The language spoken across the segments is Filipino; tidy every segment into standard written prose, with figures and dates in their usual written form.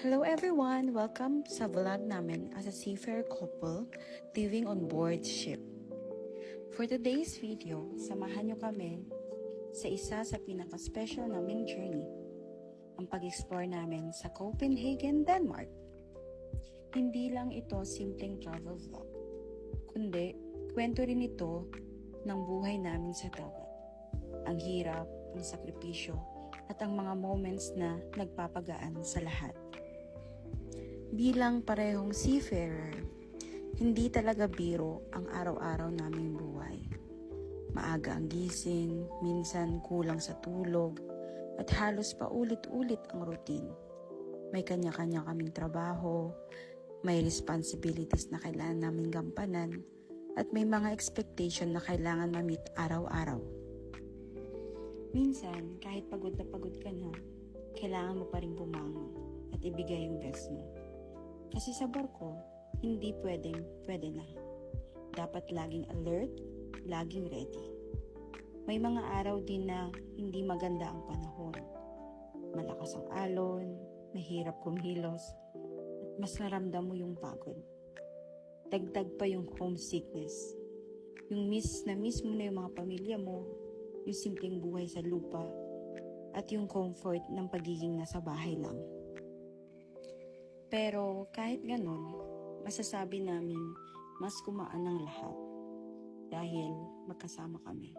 Hello everyone! Welcome sa vlog namin as a seafarer couple living on board ship. For today's video, samahan nyo kami sa isa sa pinaka-special naming journey, ang pag-explore namin sa Copenhagen, Denmark. Hindi lang ito simpleng travel vlog, kundi kwento rin ito ng buhay namin sa dagat. Ang hirap, ang sakripisyo, at ang mga moments na nagpapagaan sa lahat. Bilang parehong seafarer, hindi talaga biro ang araw-araw naming buhay. Maaga ang gising, minsan kulang sa tulog, at halos paulit-ulit ang routine. May kanya-kanya kaming trabaho, may responsibilities na kailangan naming gampanan, at may mga expectation na kailangan ma-meet araw-araw. Minsan, kahit pagod ka na, kailangan mo pa rin bumangon at ibigay yung best mo. Kasi sa barko, hindi pwede na. Dapat laging alert, laging ready. May mga araw din na hindi maganda ang panahon. Malakas ang alon, mahirap kumilos, at mas naramdam mo yung pagod. Dagdag pa yung homesickness. Yung miss mo na yung mga pamilya mo, yung simpleng buhay sa lupa, at yung comfort ng pagiging nasa bahay lang. Pero kahit ganun, masasabi namin mas kumaan ang lahat dahil magkasama kami.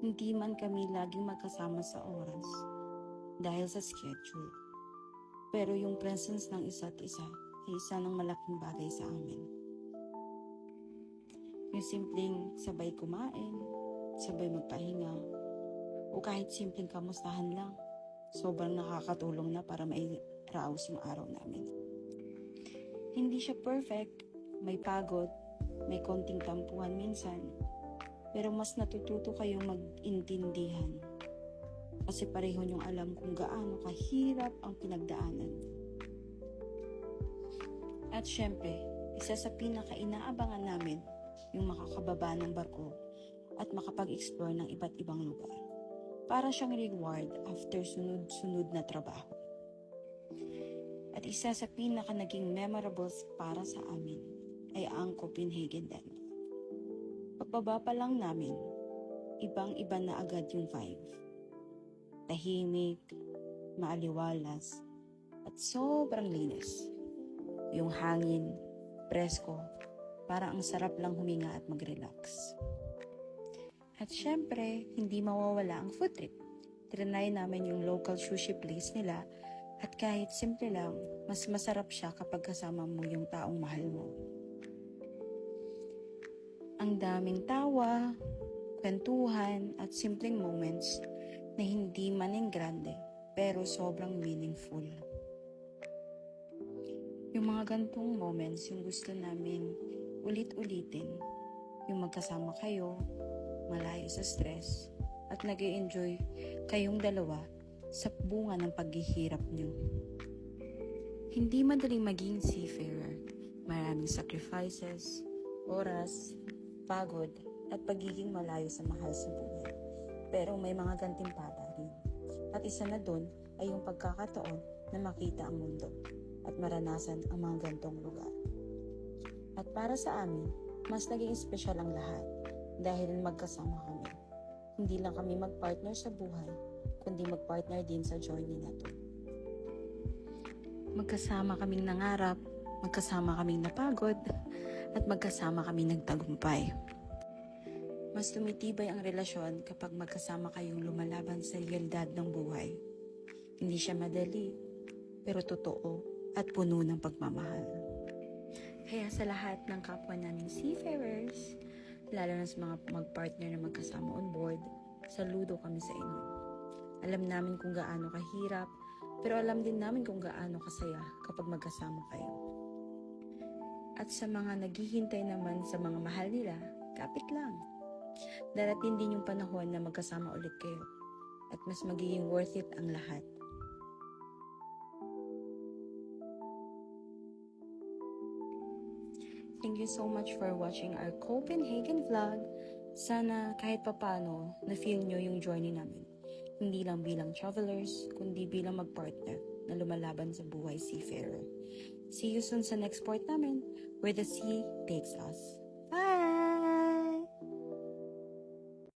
Hindi man kami laging magkasama sa oras dahil sa schedule. Pero yung presence ng isa't isa ay isa ng malaking bagay sa amin. Yung simpleng sabay kumain, sabay magpahinga, o kahit simpleng kamustahan lang, sobrang nakakatulong na para mairaos yung araw namin. Hindi siya perfect, may pagod, may konting tampuhan minsan, pero mas natututo kayong mag-intindihan. Kasi pareho niyong alam kung gaano kahirap ang pinagdaanan. At syempre, isa sa pinaka-inaabangan namin yung makakababa ng barko at makapag-explore ng iba't ibang lugar. Para siyang reward after sunod-sunod na trabaho. At isa sa pinaka naging memorable para sa amin ay ang Copenhagen, Denmark. Pagbaba pa lang namin, ibang-iba na agad yung vibe. Tahimik, maaliwalas, at sobrang linis. Yung hangin, presko, parang ang sarap lang huminga at mag-relax. At syempre, hindi mawawala ang food trip. Trinay namin yung local sushi place nila at kahit simple lang, mas masarap siya kapag kasama mo yung taong mahal mo. Ang daming tawa, kwentuhan at simpleng moments na hindi maning grande pero sobrang meaningful. Yung mga gantong moments yung gusto namin ulit-ulitin. Yung magkasama kayo, malayo sa stress, at nag-i-enjoy kayong dalawa sa bunga ng paghihirap nyo. Hindi madaling maging seafarer. Maraming sacrifices, oras, pagod, at pagiging malayo sa mahal sa buhay. Pero may mga gantimpala rin. At isa na dun ay yung pagkakataon na makita ang mundo at maranasan ang mga gantong lugar. At para sa amin, mas naging espesyal ang lahat dahil magkasama kami. Hindi lang kami mag-partner sa buhay, kundi mag-partner din sa journey na to. Magkasama kaming nangarap, magkasama kaming napagod, at magkasama kaming nagtagumpay. Mas tumitibay ang relasyon kapag magkasama kayong lumalaban sa realidad ng buhay. Hindi siya madali, pero totoo at puno ng pagmamahal. Kaya sa lahat ng kapwa naming seafarers, lalo na sa mga mag-partner na magkasama on board, saludo kami sa inyo. Alam namin kung gaano kahirap, pero alam din namin kung gaano kasaya kapag magkasama kayo. At sa mga naghihintay naman sa mga mahal nila, kapit lang. Darating din yung panahon na magkasama ulit kayo at mas magiging worth it ang lahat. Thank you so much for watching our Copenhagen vlog. Sana kahit papano na-feel nyo yung journey namin. hindi lang bilang travelers, kundi bilang magpartner na lumalaban sa buhay seafarer. See you soon sa next port namin, where the sea takes us.